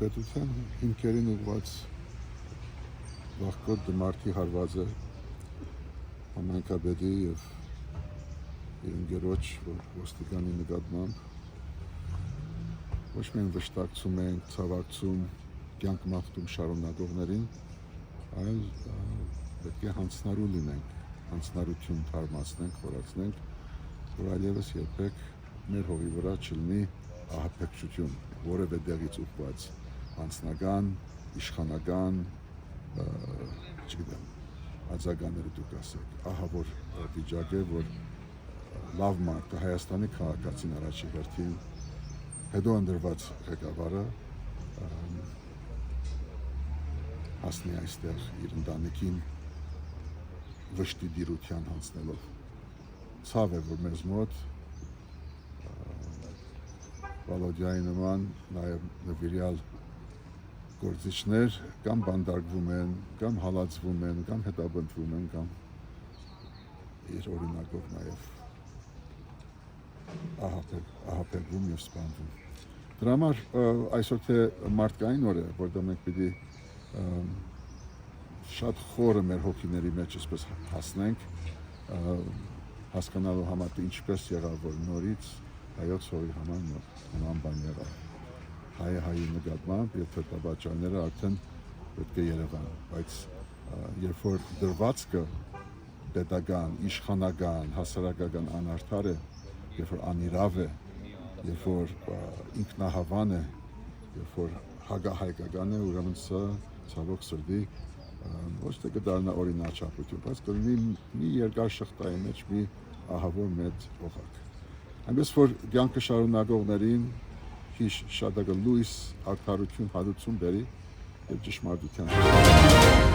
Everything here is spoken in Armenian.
Հանրապետության հիմքերին ուղղված վաղկոտ դմարտի հարվածը համայնքապետի եւ իր ընկերոջ ոստիկանի նկատմամբ ոչ միայն վշտակցում ենք, ցավակցում, կյանք մաղթում շարունակողներին, այլ պետք է հանցնարու լինենք, հանցնարություն թարմացնենք, խորացնենք, որ այլևս երբեք մեր հողի վրա չլինի ահաբեկչություն, որևէ դեղից ուղղված անձնական, իշխանական, չգիտեմ, արձագանները դուք ասեք, ահա որ վիճակ է, որ լավ մարդը Հայաստանի քաղաքացին առաջի հերթին, հետո ընդրված ղեկավարը հասնի այստեղ իր ընտանիքին վշտի դիրության հանձնելով։ Ցավ է, որ մեզ մոտ Վալոդյայի նման նաև նվիրյալ գործիչներ կամ բանդարգվում են, կամ հալածվում են, կամ հետապնդվում են, կամ իր օրինակով նաև ահաբեկվում և սպանվում։ Դրա համար այսօր թե մարդկային օր է, որտեղ մենք պիտի շատ խորը մեր հոգիների մեջ այսպես հասնենք, հասկանալու համար թե ինչպես եղավ, որ նորից հայոց հողի համար նման բան եղավ։ Հայը հայի նկատմամբ և թերթապատճառները արդեն պետք է երևան, բայց երբ որ դրվածքը պետական, իշխանական, հասարակական անարդար է, երբ որ անիրավ է, երբ որ ինքնահավան է, երբ որ հակահայկական է, ուրեմն սա ցավոք սրտի ոչ թե կդառնա օրինաչափություն, բայց կլինի մի երկար շղթայի մեջ մի ահավոր մեծ օղակ։ Այնպես որ կյանքը շարունակողներին հիշ շատակը լույս, արդարություն, հարություն բերի և ճշմարտության։